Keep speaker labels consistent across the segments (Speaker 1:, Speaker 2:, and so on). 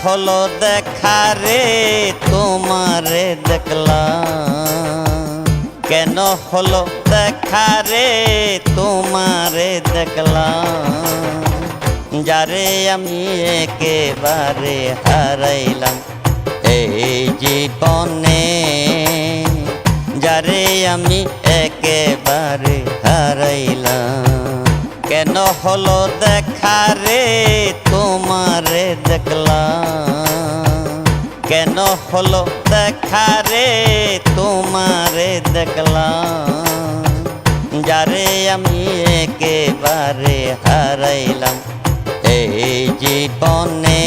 Speaker 1: হলো দেখা রে তোমারে দেখলাম, কেন হলো দেখা রে তোমারে দেখলাম, যারে আমি একেবারে হারাইলাম এই জীবনে, যারে আমি একেবারে হারাইলাম। কেন হলো দেখা রে তোমারে দেখলাম, কেন হলো দেখা রে তোমারে দেখলাম, যারে আমি একেবারে হারাইলাম এই জীবনে,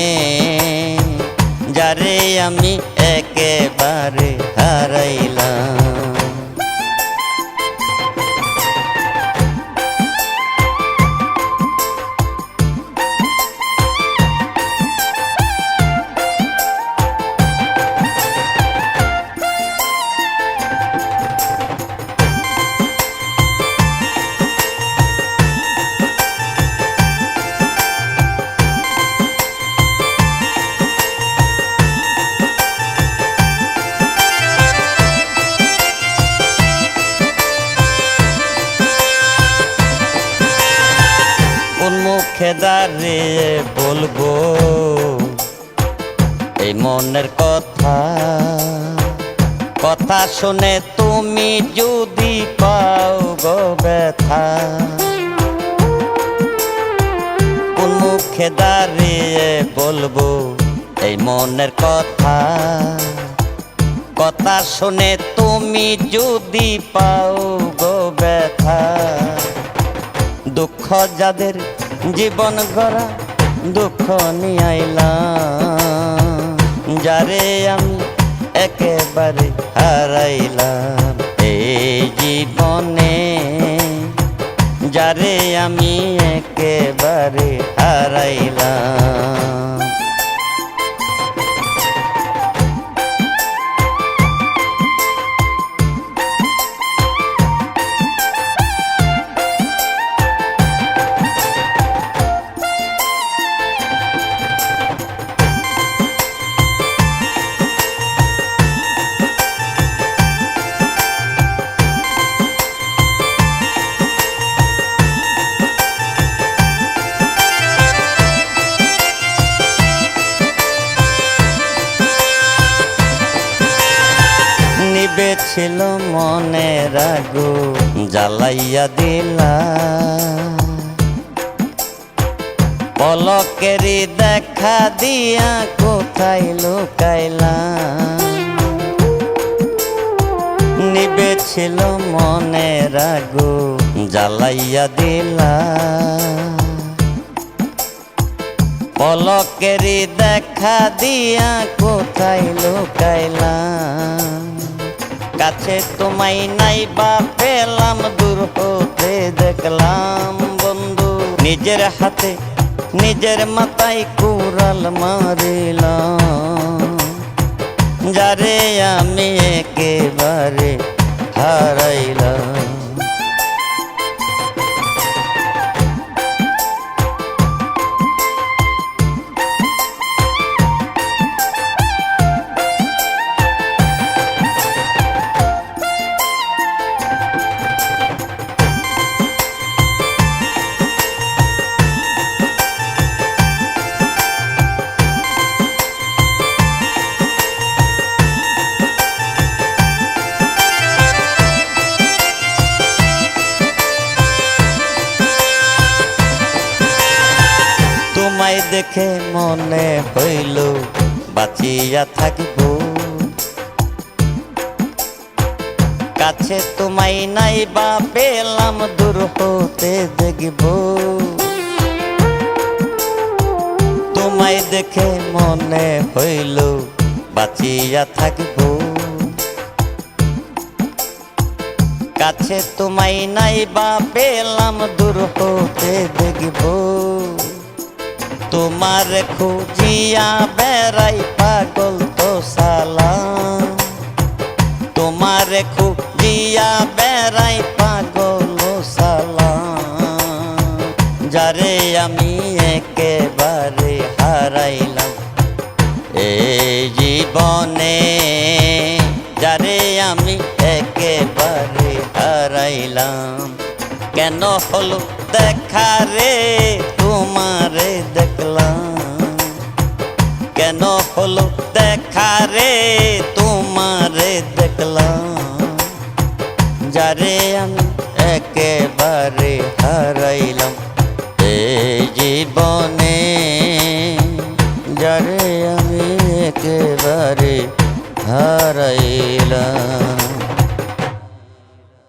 Speaker 1: যারে আমি একেবারে হারাইলাম। মুখে দাঁড়িয়ে বলবো এই মনের কথা, কথা শুনে তুমি যদি পাও গো ব্যথা। কোন মুখে দাঁড়িয়ে বলবো এই মনের কথা, কথা শুনে তুমি যদি পাও গো ব্যথা। দুঃখ যাদের জীবন গড়া দুঃখ নিয়ে আইলাম, যারে আমি একেবারে হারাইলাম এই জীবনে, যারে আমি একেবারে হারাইলাম। ছিল মনের আগুন জ্বালাইয়া দিলা, পলকেরই দেখা দিয়া কোথায় লুকাইলা। নিবেছিল মনের আগুন জ্বালাইয়া দিলা, পলকেরই দেখা দিয়া কোথায় লুকাইলা। কাছে তোমায় নাই বা পেলাম, দূর হতে দেখলাম বন্ধু, নিজের হাতে নিজের মাথায় কুড়াল মারিলাম, যারে আমি একেবারে হারাইলাম। তোমায় দেখে মনে হইল বাঁচিয়া থাকব, কাছে তোমায় নাই বা পেলাম, দূর হতে দেখব। তোমায় দেখে মনে হইল বাঁচিয়া থাকব, কাছে তোমায় নাই বা পেলাম, দূর হতে দেখব। তোমার খুঁজিয়া বেড়াই পাগল তো সালাম, তোমার খুঁজিয়া বেড়াই পাগল সালাম, যারে আমি একেবারে হারাইলাম জীবনে যারে আমি একেবারে হারাইলাম, কেন হলো দেখা রে তোমারে দেখলাম, কেন হলো দেখা রে তোমারে দেখলাম, যারে আমি একেবারে হারাইলাম এই জীবনে, যারে আমি একেবারে হারাইলাম।